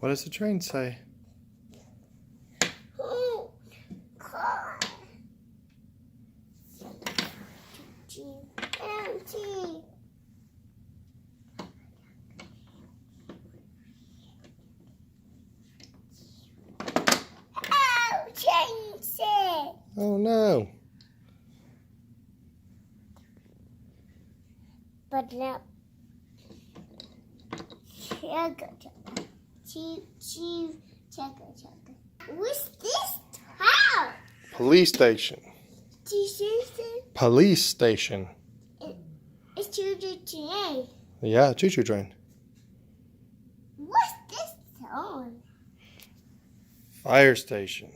What does the train say? Oh, car. Empty. Oh, change it. Oh no. But now, what's this town? Police station. Police station. It's choo-choo. Yeah, choo-choo train. What's this town? Fire station.